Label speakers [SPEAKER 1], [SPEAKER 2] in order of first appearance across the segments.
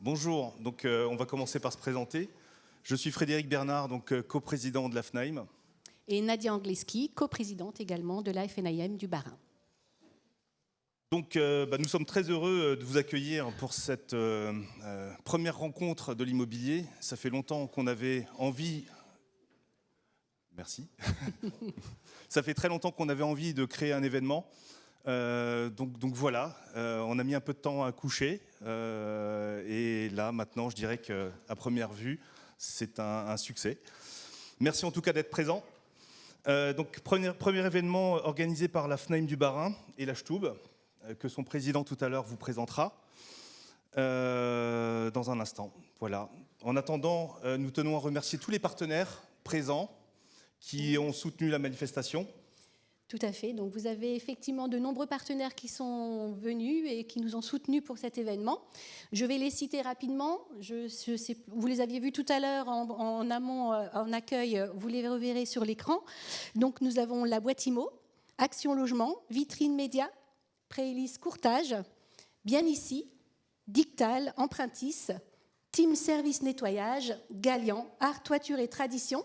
[SPEAKER 1] Bonjour, donc on va commencer par se présenter. Je suis Frédéric Bernard, donc coprésident de la FNAIM.
[SPEAKER 2] Et Nadia Angleski, coprésidente également de la FNIM du Bas-Rhin.
[SPEAKER 1] Donc nous sommes très heureux de vous accueillir pour cette première rencontre de l'immobilier. Ça fait longtemps qu'on avait envie... Merci. Ça fait très longtemps qu'on avait envie de créer un événement. Donc voilà, on a mis un peu de temps à coucher. Et là, maintenant, je dirais qu'à première vue, c'est un succès. Merci en tout cas d'être présent. Donc premier événement organisé par la FNAIM du Bas-Rhin et la Stub, que son président tout à l'heure vous présentera dans un instant. Voilà. En attendant, nous tenons à remercier tous les partenaires présents qui ont soutenu la manifestation.
[SPEAKER 2] Tout à fait. Donc vous avez effectivement de nombreux partenaires qui sont venus et qui nous ont soutenus pour cet événement. Je vais les citer rapidement. Vous les aviez vus tout à l'heure en amont, en accueil. Vous les reverrez sur l'écran. Donc nous avons la boîte IMO, Action Logement, Vitrine Média, Prélis Courtage, Bien Ici, Dictal, Empruntis, Team Service Nettoyage, Galian, Art, Toiture et Tradition,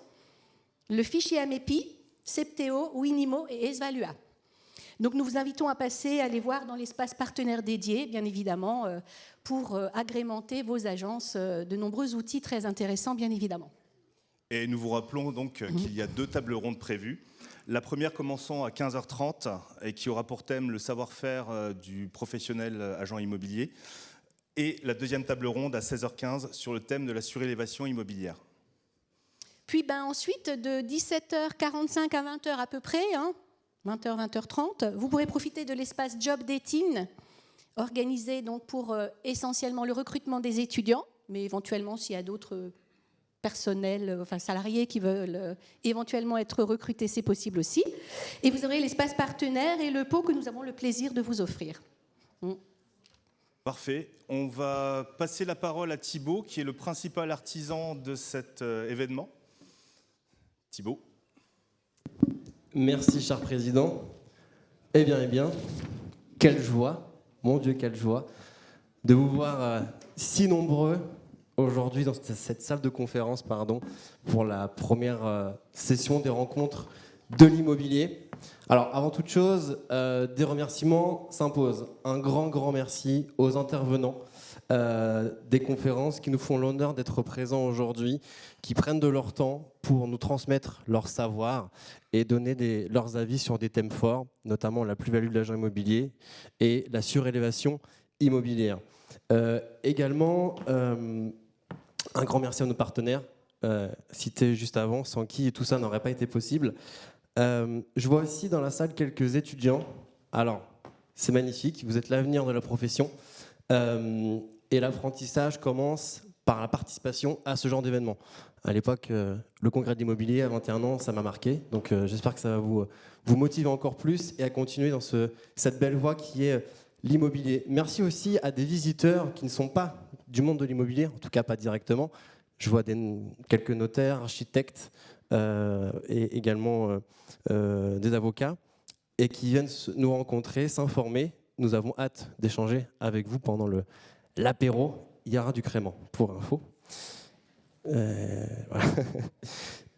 [SPEAKER 2] le fichier Amepi, Septéo, Winimo et Esvalua. Donc nous vous invitons à passer, à les voir dans l'espace partenaire dédié, bien évidemment, pour agrémenter vos agences de nombreux outils très intéressants, bien évidemment.
[SPEAKER 1] Et nous vous rappelons donc qu'il y a 2 tables rondes prévues. La première commençant à 15h30 et qui aura pour thème le savoir-faire du professionnel agent immobilier. Et la deuxième table ronde à 16h15 sur le thème de la surélévation immobilière.
[SPEAKER 2] Puis ensuite, de 17h45 à 20h à peu près, 20h, 20h30, vous pourrez profiter de l'espace Job Dating, organisé donc pour essentiellement le recrutement des étudiants, mais éventuellement s'il y a d'autres personnels, salariés qui veulent éventuellement être recrutés, c'est possible aussi. Et vous aurez l'espace partenaire et le pot que nous avons le plaisir de vous offrir.
[SPEAKER 1] Parfait. On va passer la parole à Thibaut, qui est le principal artisan de cet événement. Thibaut.
[SPEAKER 3] Merci, cher président. Eh bien, quelle joie, mon Dieu, quelle joie, de vous voir si nombreux aujourd'hui dans cette salle de conférence, pour la première session des rencontres de l'immobilier. Alors, avant toute chose, des remerciements s'imposent. Un grand merci aux intervenants des conférences qui nous font l'honneur d'être présents aujourd'hui, qui prennent de leur temps pour nous transmettre leur savoir et donner leurs avis sur des thèmes forts, notamment la plus-value de l'agent immobilier et la surélévation immobilière. Également, un grand merci à nos partenaires, cités juste avant, sans qui tout ça n'aurait pas été possible. Je vois aussi dans la salle quelques étudiants. Alors, c'est magnifique, vous êtes l'avenir de la profession. Et l'apprentissage commence par la participation à ce genre d'événement. À l'époque, le congrès de l'immobilier à 21 ans, ça m'a marqué. Donc j'espère que ça va vous motiver encore plus et à continuer dans cette belle voie qui est l'immobilier. Merci aussi à des visiteurs qui ne sont pas du monde de l'immobilier, en tout cas pas directement. Je vois quelques notaires, architectes et également des avocats et qui viennent nous rencontrer, s'informer. Nous avons hâte d'échanger avec vous pendant l'apéro. Il y aura du crément, pour info. Voilà.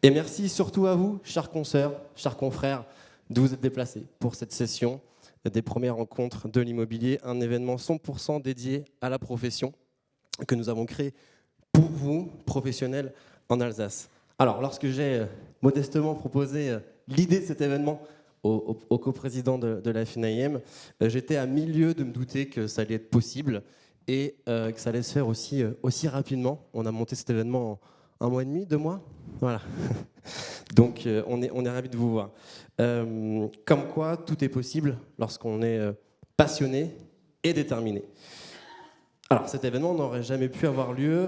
[SPEAKER 3] Et merci surtout à vous, chers consoeurs, chers confrères, de vous être déplacés pour cette session des premières rencontres de l'immobilier, un événement 100% dédié à la profession que nous avons créé pour vous, professionnels en Alsace. Alors, lorsque j'ai modestement proposé l'idée de cet événement au coprésident de la FNIM, j'étais à milieu de me douter que ça allait être possible et que ça allait se faire aussi rapidement. On a monté cet événement en 1 mois et demi, 2 mois. Voilà. Donc on est ravis de vous voir. Comme quoi, tout est possible lorsqu'on est passionné et déterminé. Alors cet événement n'aurait jamais pu avoir lieu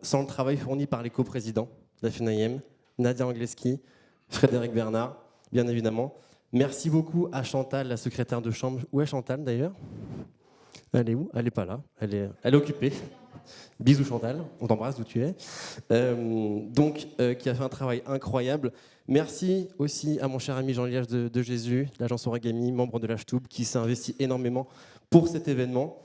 [SPEAKER 3] sans le travail fourni par les coprésidents de la FNIM, Nadia Angleski, Frédéric Bernard, bien évidemment. Merci beaucoup à Chantal, la secrétaire de chambre. Où est Chantal d'ailleurs ? Elle est où ? Elle n'est pas là. Elle est occupée. Bisous Chantal, on t'embrasse d'où tu es. Qui a fait un travail incroyable. Merci aussi à mon cher ami Jean-Liège de Jésus, l'agence Origami, membre de la Stub, qui s'est investi énormément pour cet événement.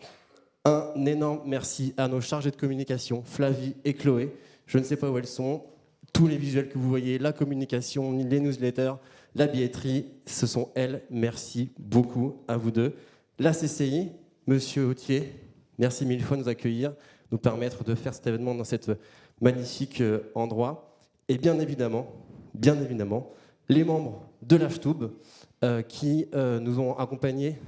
[SPEAKER 3] Un énorme merci à nos chargés de communication, Flavie et Chloé. Je ne sais pas où elles sont. Tous les visuels que vous voyez, la communication, les newsletters, la billetterie, ce sont elles. Merci beaucoup à vous deux. La CCI, Monsieur Autier, merci mille fois de nous accueillir, nous permettre de faire cet événement dans cet magnifique endroit. Et bien évidemment, les membres de l'Achtub qui nous ont accompagnés,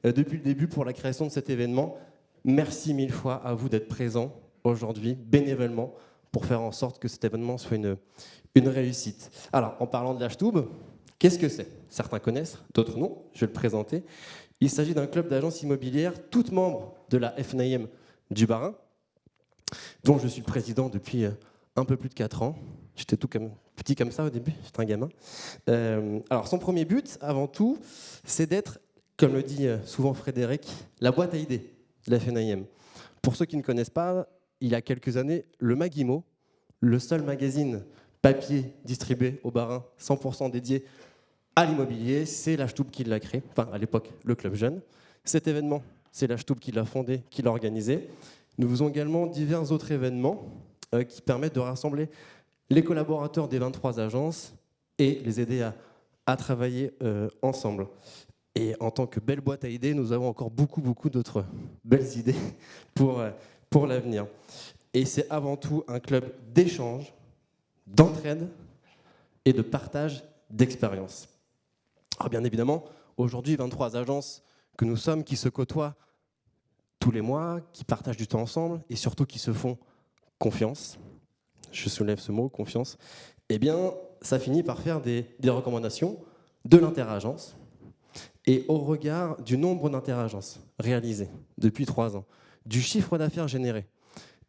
[SPEAKER 3] depuis le début pour la création de cet événement. Merci mille fois à vous d'être présents aujourd'hui, bénévolement, pour faire en sorte que cet événement soit une réussite. Alors, en parlant de l'Achtub, qu'est-ce que c'est? Certains connaissent, d'autres non, je vais le présenter. Il s'agit d'un club d'agences immobilières, toutes membres de la FNIM du Bas-Rhin, dont je suis le président depuis un peu plus de 4 ans. J'étais tout petit comme ça au début, j'étais un gamin. Alors, son premier but, avant tout, c'est d'être, comme le dit souvent Frédéric, la boîte à idées de la FNIM. Pour ceux qui ne connaissent pas, il y a quelques années, le Magimo, le seul magazine papier distribué au Bas-Rhin, 100% dédié à l'immobilier, c'est l'Achtub qui l'a créé, enfin à l'époque le Club Jeune. Cet événement, c'est l'Achtub qui l'a fondé, qui l'a organisé. Nous faisons également divers autres événements qui permettent de rassembler les collaborateurs des 23 agences et les aider à travailler ensemble. Et en tant que belle boîte à idées, nous avons encore beaucoup d'autres belles idées pour l'avenir. Et c'est avant tout un club d'échange, d'entraide et de partage d'expériences. Alors bien évidemment, aujourd'hui, 23 agences que nous sommes, qui se côtoient tous les mois, qui partagent du temps ensemble et surtout qui se font confiance. Je soulève ce mot, confiance. Eh bien, ça finit par faire des recommandations de l'interagence. Et au regard du nombre d'interagences réalisées depuis 3 ans, du chiffre d'affaires généré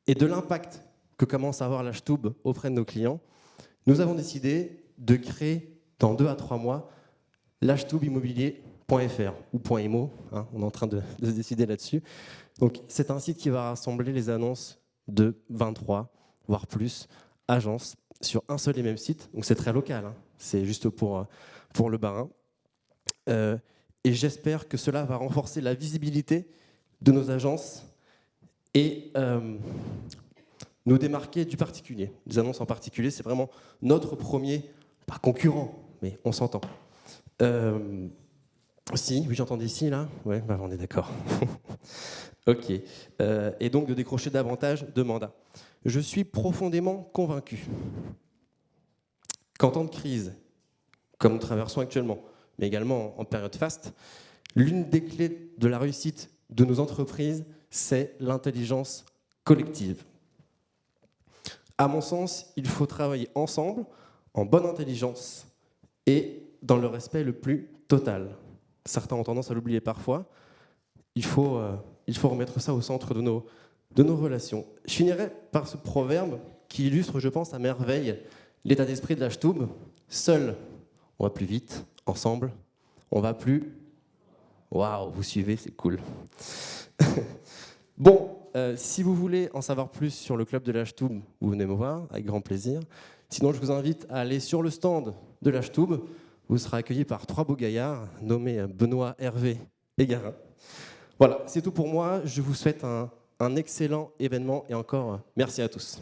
[SPEAKER 3] et de l'impact que commence à avoir l'Achtub auprès de nos clients, nous avons décidé de créer dans 2 à 3 mois l'Achtubimmobilier.fr ou .imo, on est en train de se décider là-dessus. Donc c'est un site qui va rassembler les annonces de 23, voire plus, agences sur un seul et même site. Donc c'est très local, c'est juste pour le Bas-Rhin. Et j'espère que cela va renforcer la visibilité de nos agences et nous démarquer du particulier. Les annonces en particulier, c'est vraiment notre premier, pas concurrent, mais on s'entend. Oui, j'entendais ici, là. Ouais, bah, on est d'accord. Ok. Et donc de décrocher davantage de mandats. Je suis profondément convaincu qu'en temps de crise, comme nous traversons actuellement, mais également en période faste, l'une des clés de la réussite de nos entreprises, c'est l'intelligence collective. À mon sens, il faut travailler ensemble, en bonne intelligence et dans le respect le plus total. Certains ont tendance à l'oublier parfois. Il faut remettre ça au centre de nos relations. Je finirai par ce proverbe qui illustre, je pense, à merveille l'état d'esprit de l'Achtub. Seul, on va plus vite. Ensemble, on va plus... Waouh, vous suivez, c'est cool. Bon, si vous voulez en savoir plus sur le club de l'Achtub, vous venez me voir, avec grand plaisir. Sinon, je vous invite à aller sur le stand de l'Achtub. Vous serez accueilli par 3 beaux gaillards, nommés Benoît, Hervé et Garin. Voilà, c'est tout pour moi. Je vous souhaite un excellent événement et encore, merci à tous.